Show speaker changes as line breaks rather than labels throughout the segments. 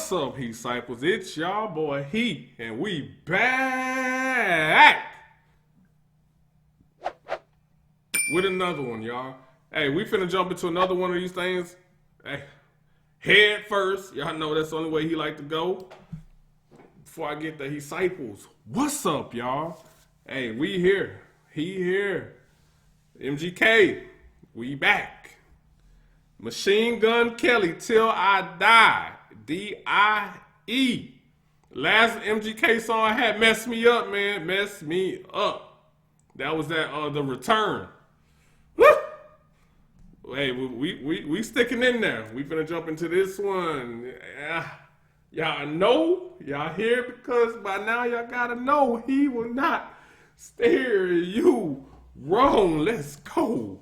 What's up, Heat Cycles? It's y'all boy Heat, and we back with another one, y'all. Hey, we finna jump into another one of these things. Hey, head first. Y'all know that's the only way he like to go. Before I get the Heat Cycles, what's up, y'all? Hey, we here. He here. MGK, we back. Machine Gun Kelly, Till I Die. D-I-E. Last MGK song had messed me up, man. Messed me up. That was that The Return. Woo! Hey, we sticking in there. We finna jump into this one. Y'all know, y'all here because by now y'all gotta know he will not steer you wrong. Let's go.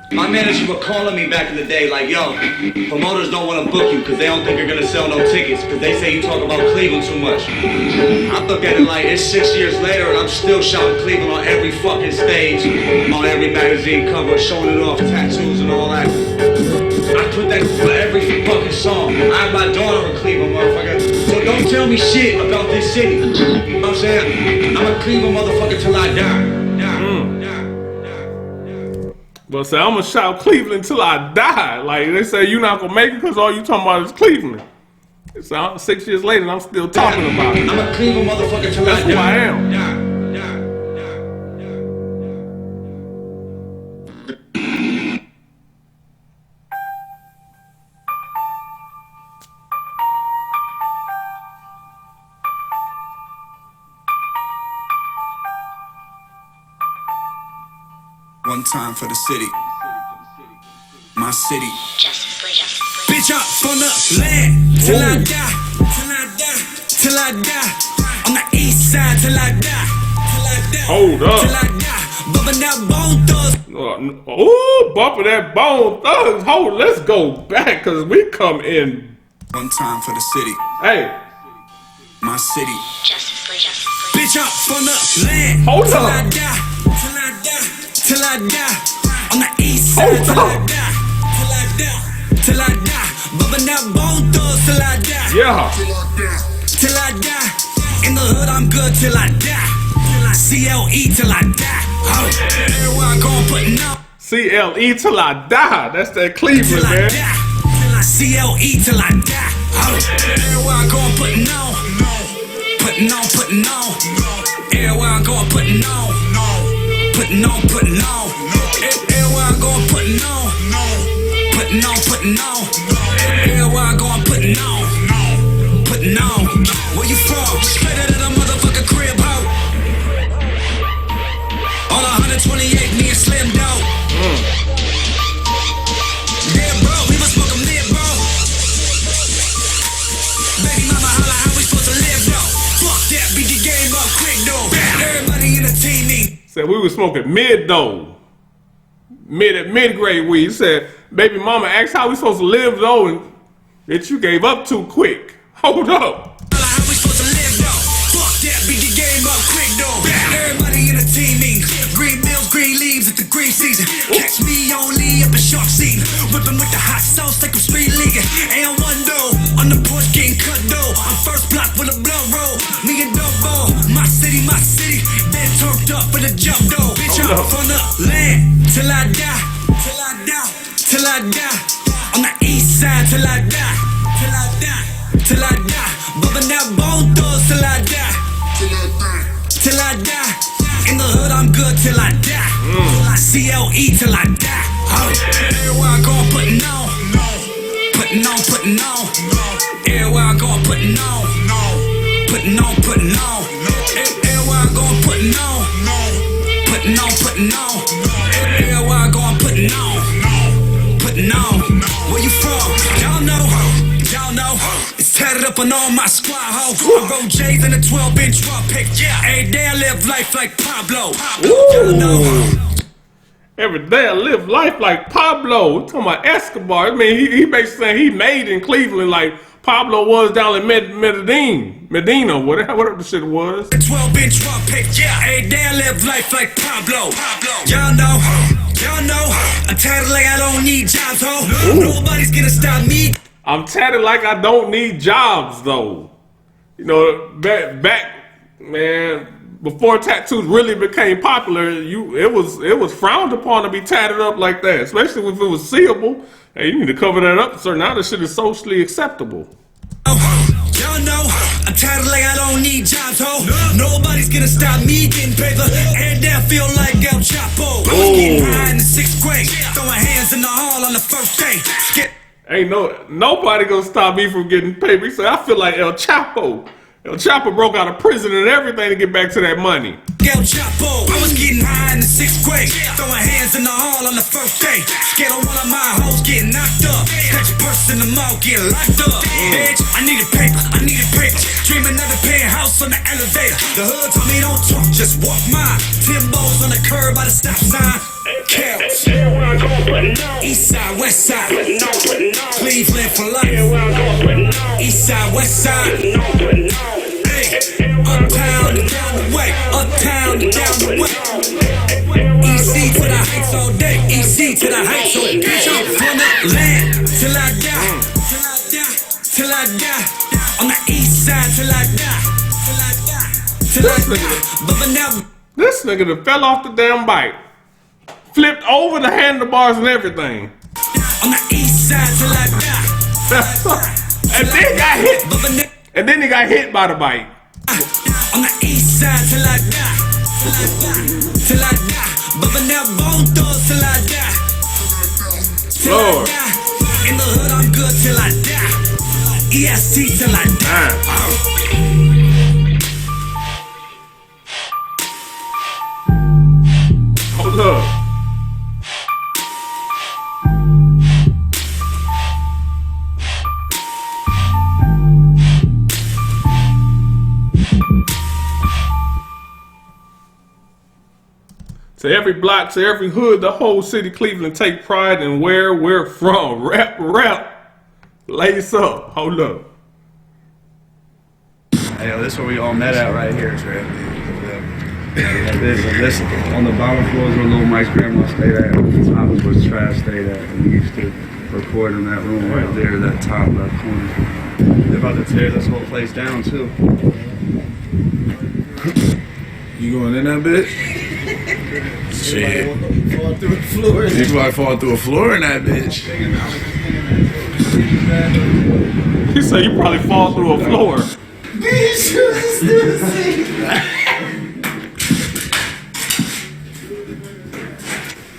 My manager was calling me back in the day like, yo, promoters don't want to book you because they don't think you're going to sell no tickets because they say you talk about Cleveland too much. I look at it like it's 6 years later and I'm still shouting Cleveland on every fucking stage, on every magazine cover, showing it off, tattoos and all that. I put that for every fucking song. I have my daughter in Cleveland, motherfucker. So don't tell me shit about this city. You know what I'm saying? I'm a Cleveland motherfucker till I die.
But say I'm gonna shout Cleveland till I die. Like they say, you're not gonna make it because all you talking about is Cleveland. So 6 years later, and I'm still talking about it.
I'm a Cleveland motherfucker till
That's
I die.
That's who I am.
One time for the city, my city. Bitch up on the land till I die, till I die, till I die. On the east side till I die, till I die.
Hold up.
Till I die. Bumping that Bone Thugs.
Oh, bumping that Bone Thugs. Hold, let's go back because we come in.
One time for the city.
Hey.
My city. Bitch up on the land.
Hold
till
up.
I die, till I die, till I die. On the east side till I die, till I die, till I die. Bumping that Bone Thugs till I die.
Yeah.
Till I die. In the hood I'm good till I die. CLE till I die. Oh, everywhere I go I'm putting on.
CLE till I die. That's that Cleveland,
Till I
man.
die. CLE till I die. Oh, everywhere I go I'm putting on. Putting on, putting on. Everywhere I go I'm putting on. Putting on, putting on. Everywhere I go I'm putting on. Putting on, putting on. Everywhere I go I'm putting on. Putting on. Where you from? Straight out of the motherfucking crib, ho. On 128, me and Slim Dog. Yeah, bro, we must smoke a mid, bro. Baby mama, holla, how we supposed to live, though? Fuck that, beat the game up quick, though. Everybody in the team, me.
Said we was smoking mid though. Mid-grade weed. Said, baby mama asked how we supposed to live though, and that you gave up too quick. Hold up.
How we supposed to live, though? Fuck that, beat the game up quick, though. Everybody in the team, me. Green bills, green leaves at the green season. Catch me only up in shark season. Whipping with the hot sauce like I'm street leaguing. And one though, on the porch getting cut though. I'm first block with a blood roll. Me and Dumbo, my city, been turned up for the jump though. Bitch, I'm from the land till I die, till I die, till I die. On the east side till I die, till I die, till I die. Bumping that Bone Thugs till I die, till I die. In the hood I'm good till I die. CLE till I die. Oh, everywhere I go I'm putting on. Putting on, putting on. Everywhere I go I'm putting on. Putting on, putting on. Everywhere I go I'm putting on. Putting on, putting on. Everywhere I go I'm putting on. Putting on. Where you from? Y'all know. Y'all know. It's tatted up on all my squad, ho. I roll J's in a 12-inch drop pick. Yeah. Every day I live life like Pablo. Y'all know.
Every day I live life like Pablo. We're talking about Escobar. I mean, he basically saying he made in Cleveland like Pablo was down in Medina, whatever the shit was.
12-inch drop pick. Yeah. Every day I live life like Pablo. Y'all know. Y'all know. I'm tatted like I don't need jobs, ho. Nobody's gonna stop me.
I'm tatted like I don't need jobs though. You know, back, man. Before tattoos really became popular, it was frowned upon to be tatted up like that, especially if it was seeable. Hey, you need to cover that up, sir. Now this shit is socially acceptable.
Y'all know I'm tired like I don't need jobs, ho. Nobody's gonna stop me getting paper. And I feel like El Chapo. I was getting high in the 6th grade, throwing hands in the hall on the first day.
Ain't nobody gonna stop me from getting paper. He said, I feel like El Chapo. El Chapo broke out of prison and everything to get back to that money.
El Chapo, I was getting high in the 6th grade, throwing hands in the hall on the first day. Scared of one of my hoes getting knocked up. Catch a person in the mall getting locked up. Bitch, I needed paper, Dreaming of a penthouse on the elevator. The hood told me don't talk, just walk mine. Timbos on the curb by the stop sign. Kells. East side, west side. Cleveland for life. East side, west side. Uptown and down the way, uptown and down the way. EC to the heights all day, EC to the heights all day. From the land till I die, till I die. On the east side till I die, till I die. But now
this nigga that fell off the damn bike, flipped over the handlebars and everything.
On the east side till I die.
And then got hit. And then he got hit by the bike.
On the east side till I die, till I die. But now bone thugs till I die, till
Lord.
I die. In the hood I'm good till I die. EST till I die.
Hold up. To every block, to every hood, the whole city Cleveland take pride in where we're from. Rap. Lace up. Hold up.
Hey, this is where we all met at right here, Trey. This on the bottom floor is where Lil Mike's grandma stayed at. The top is where Trash stayed at. And we used to record in that room right there, that top left corner. They're about to tear this whole place down too.
You going in that bitch? Shit.
Fall through the floor.
You probably fall through a floor in that bitch.
He said you probably fall through a floor.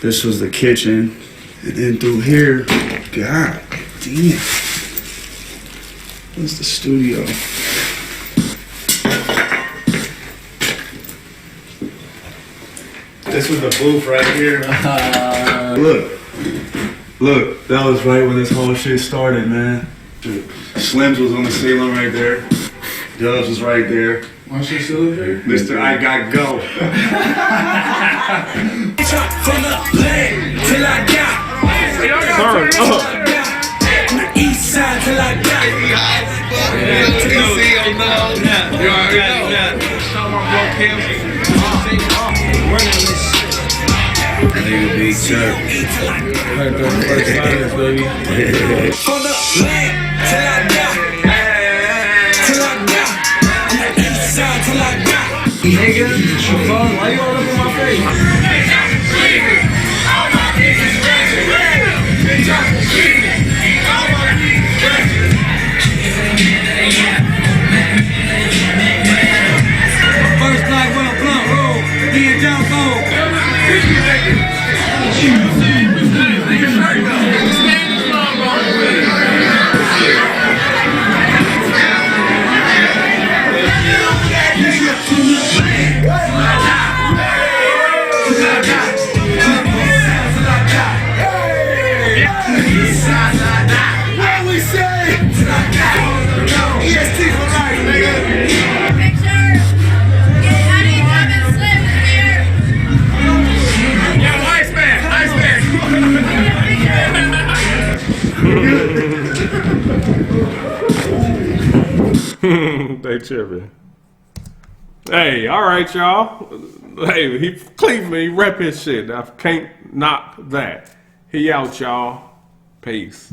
This was the kitchen. And then through here, god damn. What's the studio? This was the booth right here. Look, that was right when this whole shit started, man. Slims was on the ceiling right there. Dubs was right there.
My shit still up here?
Mr. I Got Go.
From the land till I die.
Turn up.
On the east side till I die.
You already
Nigga Big Chuck. Right there, first silence, baby.
From the land till I die. Till I die. On the east side till I die.
Nigga, why you all up in my face?
First black well blunt roll. Me and John
They tripping. Hey, all right, y'all. Hey, he Cleveland, he rep his shit. I can't knock that. He out, y'all. Peace.